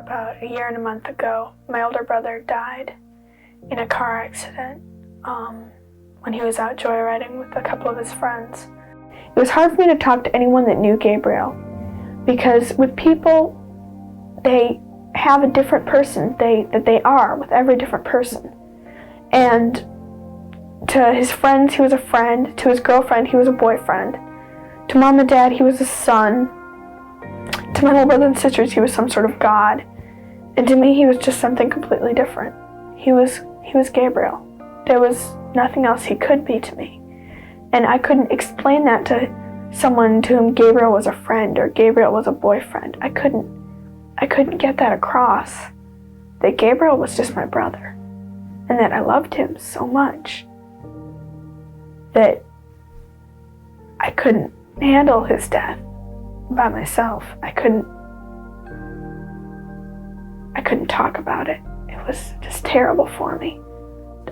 about a year and a month ago, my older brother died in a car accident when he was out joyriding with a couple of his friends. It was hard for me to talk to anyone that knew Gabriel, because with people, they have a different person that they are with every different person. And to his friends, he was a friend. To his girlfriend, he was a boyfriend. To mom and dad, he was a son. To my little brother and sisters, he was some sort of god. And to me, he was just something completely different. He was Gabriel. There was nothing else he could be to me. And I couldn't explain that to someone to whom Gabriel was a friend or Gabriel was a boyfriend. I couldn't get that across, that Gabriel was just my brother, and that I loved him so much that I couldn't handle his death by myself. I couldn't talk about it. It was just terrible for me.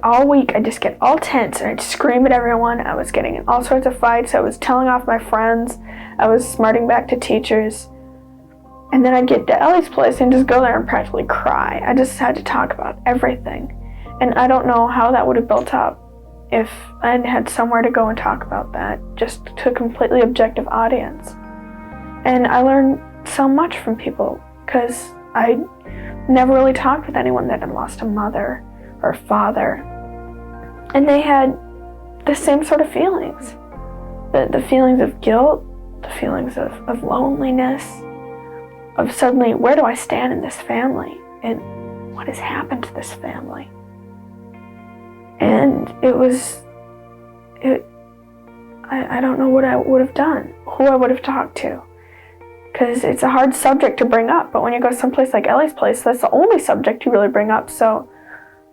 All week I'd just get all tense and I'd scream at everyone. I was getting in all sorts of fights. I was telling off my friends. I was smarting back to teachers. And then I'd get to Ellie's place and just go there and practically cry. I just had to talk about everything. And I don't know how that would have built up if I hadn't had somewhere to go and talk about that, just to a completely objective audience. And I learned so much from people, because I never really talked with anyone that had lost a mother or father. And they had the same sort of feelings. The feelings of guilt, the feelings of loneliness, of suddenly, where do I stand in this family? And what has happened to this family? And I don't know what I would have done, who I would have talked to. Because it's a hard subject to bring up, but when you go someplace like Ellie's place, that's the only subject you really bring up, so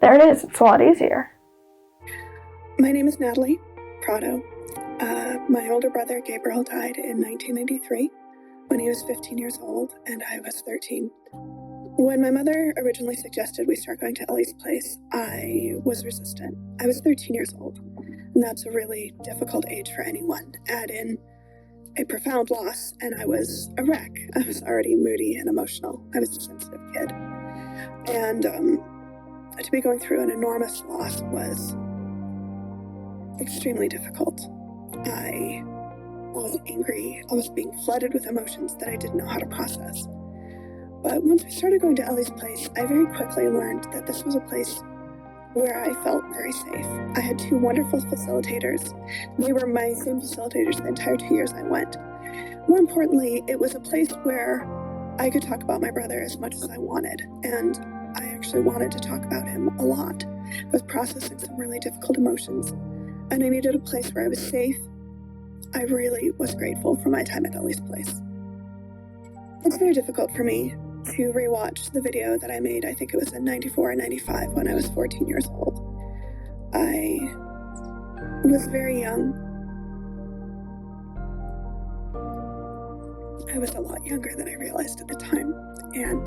there it is, it's a lot easier. My name is Natalie Prado. My older brother Gabriel died in 1993 when he was 15 years old and I was 13. When my mother originally suggested we start going to Ellie's place, I was resistant. I was 13 years old, and that's a really difficult age for anyone. Add in a profound loss, and I was a wreck. I was already moody and emotional. I was a sensitive kid. And to be going through an enormous loss was extremely difficult. I was angry. I was being flooded with emotions that I didn't know how to process. But once we started going to Ellie's place, I very quickly learned that this was a place where I felt very safe. I had two wonderful facilitators. They were my same facilitators the entire 2 years I went. More importantly, it was a place where I could talk about my brother as much as I wanted, and I actually wanted to talk about him a lot. I was processing some really difficult emotions, and I needed a place where I was safe. I really was grateful for my time at Ellie's place. It's very difficult for me to rewatch the video that I made. I think it was in 94 or 95 when I was 14 years old. I was very young. I was a lot younger than I realized at the time, and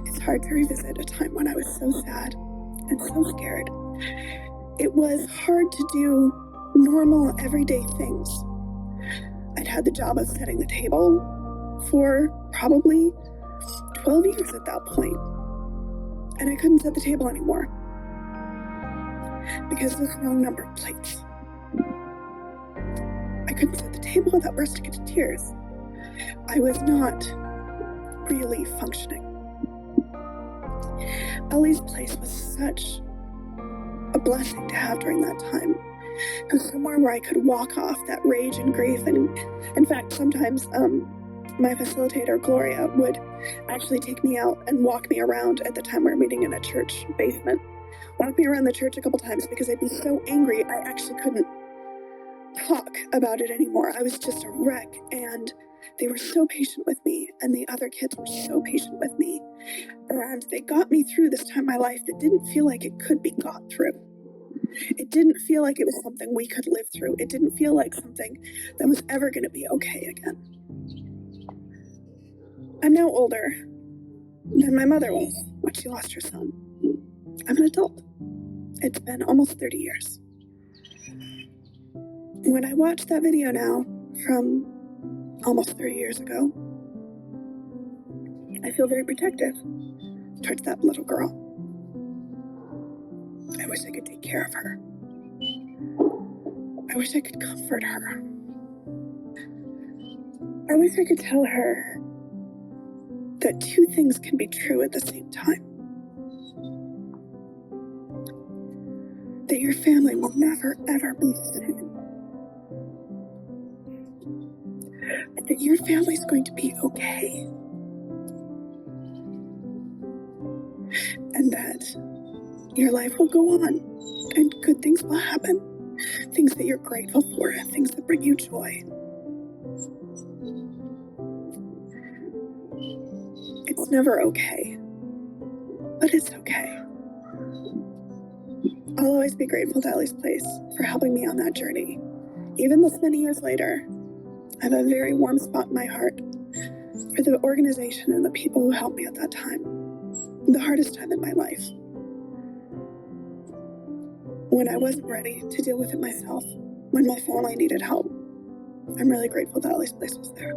it's hard to revisit a time when I was so sad and so scared. It was hard to do normal, everyday things. I'd had the job of setting the table for probably 12 years at that point, and I couldn't set the table anymore because of the wrong number of plates. I couldn't set the table without bursting into tears. I was not really functioning. Ellie's place was such a blessing to have during that time. It was somewhere where I could walk off that rage and grief, and in fact, sometimes my facilitator, Gloria, would actually take me out and walk me around. At the time we were meeting in a church basement. Walk me around the church a couple times because I'd be so angry I actually couldn't talk about it anymore. I was just a wreck, and they were so patient with me, and the other kids were so patient with me, and they got me through this time in my life that didn't feel like it could be got through. It didn't feel like it was something we could live through. It didn't feel like something that was ever going to be okay again. I'm now older than my mother was when she lost her son. I'm an adult. It's been almost 30 years. When I watch that video now from almost 30 years ago, I feel very protective. towards that little girl. I wish I could take care of her. I wish I could comfort her. I wish I could tell her that two things can be true at the same time. That your family will never, ever be the same. That your family's going to be okay. And that your life will go on and good things will happen. Things that you're grateful for, things that bring you joy. It's never okay, but it's okay. I'll always be grateful to Ellie's Place for helping me on that journey. Even this many years later, I have a very warm spot in my heart for the organization and the people who helped me at that time. The hardest time in my life. When I wasn't ready to deal with it myself, when my family needed help. I'm really grateful that Ellie's Place was there.